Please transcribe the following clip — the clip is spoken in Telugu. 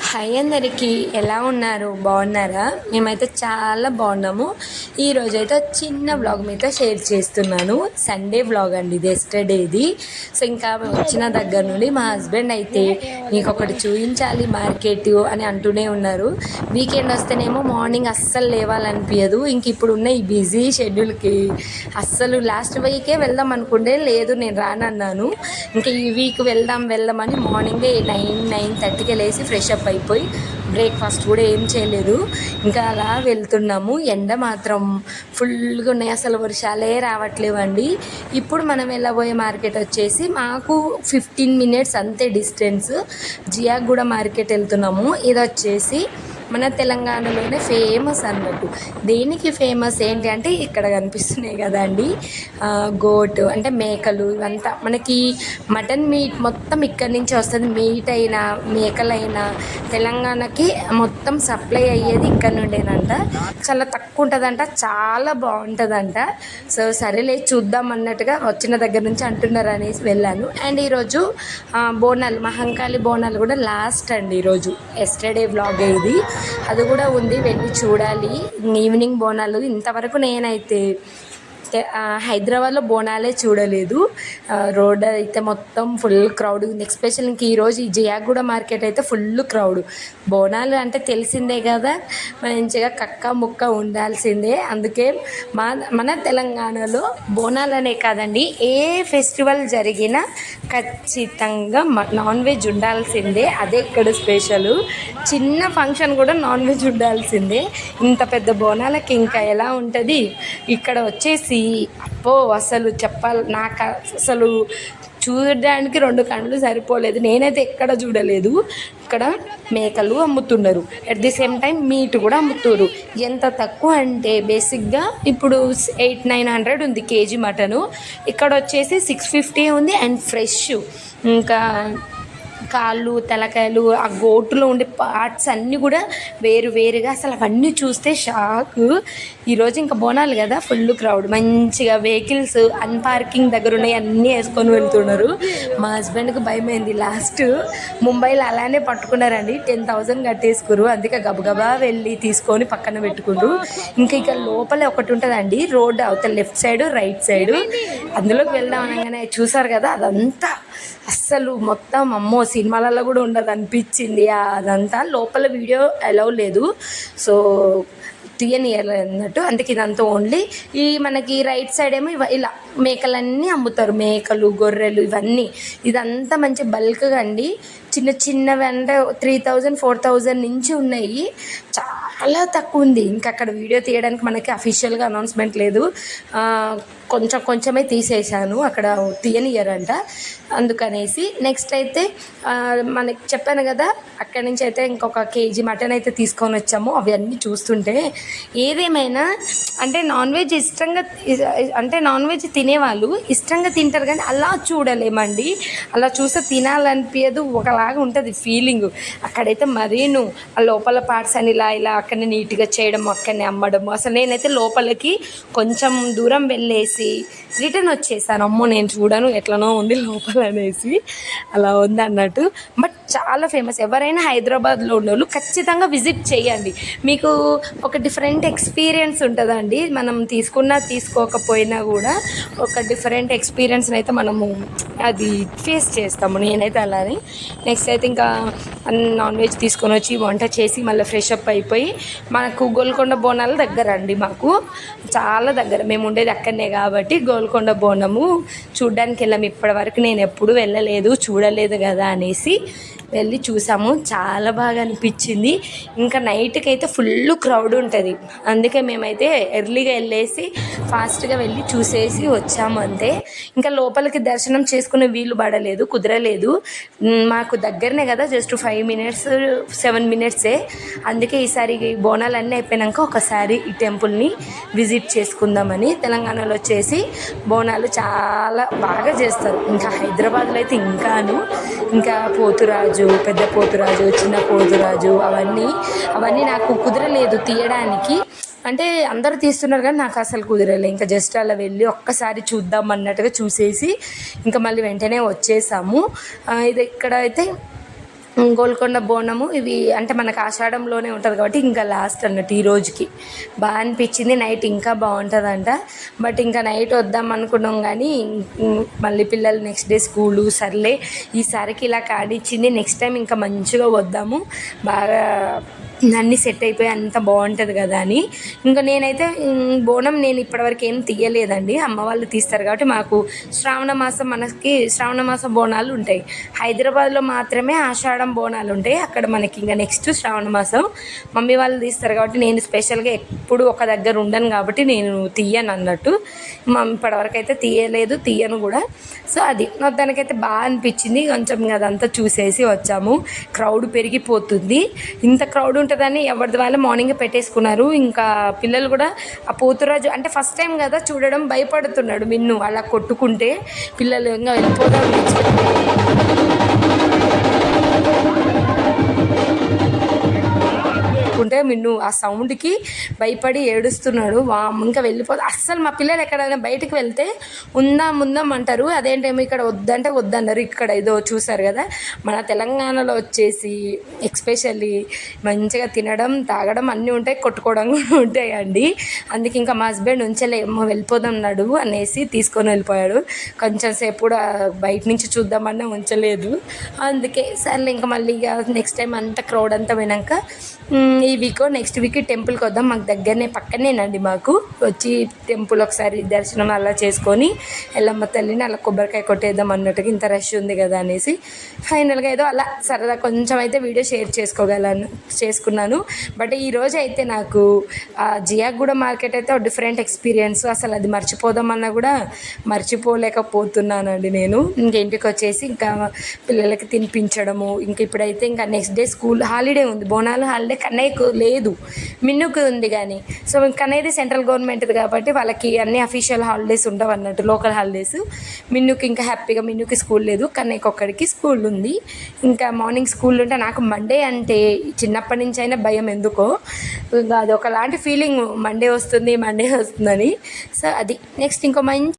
హాయ్ అందరికీ, ఎలా ఉన్నారు? బాగున్నారా? మేమైతే చాలా బాగున్నాము. ఈరోజైతే చిన్న వ్లాగ్ మీతో షేర్ చేస్తున్నాను. సండే వ్లాగ్ అండి, ఇది ఎస్టర్డేది. సో ఇంకా వచ్చిన దగ్గర నుండి మా హస్బెండ్ అయితే నీకు ఒకటి చూపించాలి మార్కెట్ అని అంటూనే ఉన్నారు. వీకెండ్ వస్తేనేమో మార్నింగ్ అస్సలు లేవాలనిపించదు. ఇంక ఇప్పుడున్న ఈ బిజీ షెడ్యూల్కి అస్సలు లాస్ట్ వీకే వెళ్దాం అనుకుంటే లేదు, నేను రానన్నాను. ఇంకా ఈ వీక్ వెళ్దామని మార్నింగే 9:30కి లేచి ఫ్రెష్ అప్ అయిపోయి బ్రేక్ఫాస్ట్ కూడా ఏం చేయలేదు. ఇంకా అలా వెళ్తున్నాము. ఎండ మాత్రం ఫుల్గా ఉన్నాయి, అసలు వర్షాలే రావట్లేవండి. ఇప్పుడు మనం వెళ్ళబోయే మార్కెట్ వచ్చేసి మాకు 15 మినిట్స్ అంతే డిస్టెన్స్. జియాగూడ మార్కెట్ వెళ్తున్నాము. ఇది వచ్చేసి మన తెలంగాణలోనే ఫేమస్ అన్నట్టు. దేనికి ఫేమస్ ఏంటి అంటే ఇక్కడ కనిపిస్తున్నాయి కదండి, గోట్ అంటే మేకలు. ఇవంతా మనకి మటన్ మీట్ మొత్తం ఇక్కడి నుంచి వస్తుంది. మీట్ అయినా మేకలైనా తెలంగాణకి మొత్తం సప్లై అయ్యేది ఇక్కడ నుండేనంట. చాలా తక్కువ ఉంటుందంట, చాలా బాగుంటుందంట. సో సరేలే చూద్దాం అన్నట్టుగా వచ్చిన దగ్గర నుంచి అంటున్నారు అనేసి వెళ్ళాను. అండ్ ఈరోజు బోనాలు, మహంకాళి బోనాలు కూడా లాస్ట్ అండి. ఈరోజు ఎస్టర్డే వ్లాగ్ ఇది, అది కూడా ఉంది, వెళ్ళి చూడాలి. ఈవినింగ్ బోనాలు ఇంతవరకు నేనైతే హైదరాబాద్లో బోనాలే చూడలేదు. రోడ్ అయితే మొత్తం ఫుల్ క్రౌడ్ ఉంది. ఎస్పెషల్ ఇంక ఈరోజు ఈ జియాగూడ మార్కెట్ అయితే ఫుల్ క్రౌడ్. బోనాలు అంటే తెలిసిందే కదా, మంచిగా కక్క ముక్క ఉండాల్సిందే. అందుకే మన తెలంగాణలో బోనాలనే కాదండి, ఏ ఫెస్టివల్ జరిగినా ఖచ్చితంగా నాన్ వెజ్ ఉండాల్సిందే. అదే ఇక్కడ స్పెషల్. చిన్న ఫంక్షన్ కూడా నాన్ వెజ్ ఉండాల్సిందే. ఇంత పెద్ద బోనాలకి ఇంకా ఎలా ఉంటుంది. ఇక్కడ వచ్చేసి అప్పో అసలు చెప్పాలి, నాకు అసలు చూడడానికి 2 కళ్ళు సరిపోలేదు. నేనైతే ఎక్కడ చూడలేదు. ఇక్కడ మేకలు అమ్ముతున్నారు, at the same time meet కూడా అమ్ముతున్నారు. ఎంత తక్కువ అంటే బేసిక్గా ఇప్పుడు 800-900 ఉంది కేజీ మటను. ఇక్కడ వచ్చేసి 650 ఉంది. అండ్ ఫ్రెష్, ఇంకా కాళ్ళు తలకాయలు ఆ గోటులో ఉండే పార్ట్స్ అన్నీ కూడా వేరుగా, అసలు అవన్నీ చూస్తే షాక్. ఈరోజు ఇంకా బోనాలు కదా, ఫుల్ క్రౌడ్. మంచిగా వెహికల్స్ అన్పార్కింగ్ దగ్గర ఉన్నాయి, అన్నీ వేసుకొని వెళ్తున్నారు. మా హస్బెండ్కి భయమైంది. లాస్ట్ ముంబైలో అలానే పట్టుకున్నారండి, 10,000 కట్టేసుకురు. అందుకే గబగబా వెళ్ళి తీసుకొని పక్కన పెట్టుకున్నారు. ఇంకా లోపలే ఒకటి ఉంటుందండి, రోడ్ అవతల లెఫ్ట్ సైడ్ రైట్ సైడ్, అందులోకి వెళ్దాం అనగానే చూసారు కదా, అదంతా అస్సలు మొత్తం అమ్మో సినిమాలలో కూడా ఉండదు అనిపించింది. అదంతా లోపల వీడియో అలౌ లేదు, సో తీయనియర్ అన్నట్టు. అందుకే ఇదంతా ఓన్లీ ఈ మనకి రైట్ సైడ్ ఏమో ఇలా మేకలన్నీ అమ్ముతారు, మేకలు గొర్రెలు ఇవన్నీ. ఇదంతా మంచి బల్క్గా అండి. చిన్నవి అంటే 3,000-4,000 నుంచి ఉన్నాయి, చాలా తక్కువ ఉంది. ఇంకా అక్కడ వీడియో తీయడానికి మనకి అఫీషియల్గా అనౌన్స్మెంట్ లేదు, కొంచెమే తీసేసాను, అక్కడ తీయనియరంట. అందుకనేసి నెక్స్ట్ అయితే మనకి చెప్పాను కదా, అక్కడి నుంచి అయితే ఇంకొక కేజీ మటన్ అయితే తీసుకొని వచ్చాము. అవన్నీ చూస్తుంటే ఏదేమైనా అంటే నాన్ వెజ్ తినేవాళ్ళు ఇష్టంగా తింటారు, కానీ అలా చూడలేమండి. అలా చూస్తే తినాలనిపించదు, ఒకలాగా ఉంటుంది ఫీలింగ్. అక్కడైతే మరీను ఆ లోపల పార్ట్స్ అని ఇలా అక్కడనే నీట్గా చేయడం, అక్కడనే అమ్మడం. అసలు నేనైతే లోపలికి కొంచెం దూరం వెళ్ళేసి రిటర్న్ వచ్చేసాను. అమ్మో నేను చూడను, ఎట్లనో ఉంది లోపల అనేసి. అలా ఉంది అన్నట్టు. బట్ చాలా ఫేమస్. ఎవరైనా హైదరాబాద్లో ఉన్నోళ్ళు ఖచ్చితంగా విజిట్ చేయండి, మీకు ఒక డిఫరెంట్ ఎక్స్పీరియన్స్ ఉంటుందండి. మనం తీసుకోకపోయినా కూడా ఒక డిఫరెంట్ ఎక్స్పీరియన్స్ని అయితే మనము అది ఫేస్ చేస్తాము. నేనైతే అలానే. నెక్స్ట్ అయితే ఇంకా నాన్ వెజ్ తీసుకొని వచ్చి వంట చేసి మళ్ళీ ఫ్రెష్ అప్ అయిపోయి, మనకు గోల్కొండ బోనాల దగ్గర అండి, మాకు చాలా దగ్గర. మేము ఉండేది అక్కడనే కాబట్టి గోల్కొండ బోనము చూడ్డానికి వెళ్ళాము. ఇప్పటివరకు నేను ఎప్పుడు వెళ్ళలేదు, చూడలేదు కదా అనేసి వెళ్ళి చూసాము. చాలా బాగా అనిపించింది. ఇంకా నైట్కి అయితే ఫుల్ క్రౌడ్ ఉంటుంది. అందుకే మేమైతే ఎర్లీగా వెళ్ళేసి ఫాస్ట్గా వెళ్ళి చూసేసి వచ్చాము అంతే. ఇంకా లోపలికి దర్శనం చేసుకునే వీలు కుదరలేదు. మాకు దగ్గరనే కదా, జస్ట్ 5-7 మినిట్సే. అందుకే ఈసారి బోనాలన్నీ అయిపోయినాక ఒకసారి ఈ టెంపుల్ని విజిట్ చేసుకుందామని. తెలంగాణలో వచ్చేసి బోనాలు చాలా బాగా చేస్తారు. ఇంకా హైదరాబాద్లో అయితే ఇంకా పోతురాజు, పెద్ద పోతురాజు, చిన్న పోతురాజు అవన్నీ నాకు కుదరలేదు తీయడానికి. అంటే అందరూ తీస్తున్నారు కానీ నాకు అసలు కుదరలేదు. ఇంకా జస్ట్ అలా వెళ్ళి ఒక్కసారి చూద్దాం అన్నట్టుగా చూసేసి ఇంకా మళ్ళీ వెంటనే వచ్చేసాము. ఇది ఇక్కడ అయితే గోల్కొండ బోనము ఇవి అంటే మనకు ఆషాఢంలోనే ఉంటుంది కాబట్టి ఇంకా లాస్ట్ అన్నట్టు ఈ రోజుకి బాగా అనిపించింది. నైట్ ఇంకా బాగుంటుందంట. బట్ ఇంకా నైట్ వద్దాం అనుకున్నాం కానీ మళ్ళీ పిల్లలు నెక్స్ట్ డే స్కూలు, సర్లే ఈసారికి ఇలా కానిచ్చింది, నెక్స్ట్ టైం ఇంకా మంచిగా వద్దాము, బాగా అన్నీ సెట్ అయిపోయి అంత బాగుంటుంది కదా అని. ఇంకా నేనైతే బోనం నేను ఇప్పటివరకు ఏం తీయలేదండి, అమ్మ వాళ్ళు తీస్తారు కాబట్టి. మాకు మనకి శ్రావణ మాసం బోనాలు ఉంటాయి. హైదరాబాద్లో మాత్రమే ఆషాఢం బోనాలు ఉంటాయి, అక్కడ మనకి ఇంకా నెక్స్ట్ శ్రావణ మాసం మమ్మీ వాళ్ళు తీస్తారు కాబట్టి నేను స్పెషల్గా ఎప్పుడు ఒక దగ్గర ఉండను కాబట్టి నేను తీయను అన్నట్టు. ఇప్పటివరకు అయితే తీయను కూడా. సో అది దానికైతే బాగా అనిపించింది. కొంచెం అదంతా చూసేసి వచ్చాము. క్రౌడ్ పెరిగిపోతుంది, ఇంత క్రౌడ్ ఉంటుందని ఎవరిది వాళ్ళు మార్నింగ్ పెట్టేసుకున్నారు. ఇంకా పిల్లలు కూడా ఆ పోతురాజు అంటే ఫస్ట్ టైం కదా చూడడం, భయపడుతున్నాడు మిన్ను అలా కొట్టుకుంటే. పిల్లలు ఇంకా వెళ్ళిపోదాం ఉంటే మిన్ను ఆ సౌండ్కి భయపడి ఏడుస్తున్నాడు. ఇంకా వెళ్ళిపోదు అస్సలు. మా పిల్లలు ఎక్కడైనా బయటకు వెళ్తే ఉందాం అంటారు, అదేంటేమో ఇక్కడ వద్దంటే వద్దన్నారు. ఇక్కడ ఏదో చూసారు కదా, మన తెలంగాణలో వచ్చేసి ఎక్స్పెషల్లీ మంచిగా తినడం, తాగడం అన్నీ ఉంటాయి, కొట్టుకోవడం కూడా ఉంటాయండి. అందుకే ఇంకా మా హస్బెండ్ ఉంచలేమో వెళ్ళిపోదన్నాడు అనేసి తీసుకొని వెళ్ళిపోయాడు. కొంచెం సేపు కూడా బయట నుంచి చూద్దామన్నా ఉంచలేదు. అందుకే సర్లే ఇంకా మళ్ళీ నెక్స్ట్ టైం అంతా క్రౌడ్ అంతా పోయినాక ఈ నెక్స్ట్ వీక్ టెంపుల్కి వద్దాం, మాకు దగ్గరనే పక్కనేనండి. మాకు వచ్చి టెంపుల్ ఒకసారి దర్శనం అలా చేసుకొని ఎల్లమ్మ తల్లిని అలా కొబ్బరికాయ కొట్టేద్దాం అన్నట్టుగా, ఇంత రష్ ఉంది కదా అనేసి ఫైనల్గా ఏదో అలా సరదా కొంచెం అయితే వీడియో షేర్ చేసుకున్నాను. బట్ ఈరోజు అయితే నాకు జియాగూడ మార్కెట్ అయితే డిఫరెంట్ ఎక్స్పీరియన్స్. అసలు అది మర్చిపోదామన్నా కూడా మర్చిపోలేకపోతున్నానండి నేను. ఇంటికి వచ్చేసి ఇంకా పిల్లలకి తినిపించడము, ఇంక ఇప్పుడైతే ఇంకా నెక్స్ట్ డే స్కూల్ హాలిడే ఉంది, బోనాలు హాలిడే. కన్నయ్యకు లేదు, మిన్నుకు ఉంది. కానీ సో కన్నయ్యది సెంట్రల్ గవర్నమెంట్ది కాబట్టి వాళ్ళకి అన్ని అఫీషియల్ హాలిడేస్ ఉండవు అన్నట్టు, లోకల్ హాలిడేస్. మిన్నుకి ఇంకా హ్యాపీగా, మిన్నుకి స్కూల్ లేదు, కన్నయ్యకి ఒక్కడికి స్కూల్ ఉంది. ఇంకా మార్నింగ్ స్కూల్ ఉంటే నాకు మండే అంటే చిన్నప్పటి నుంచి అయినా భయం, ఎందుకో ఇంకా అది ఒకలాంటి ఫీలింగ్, మండే వస్తుందని. సో అది నెక్స్ట్ ఇంకో మంచి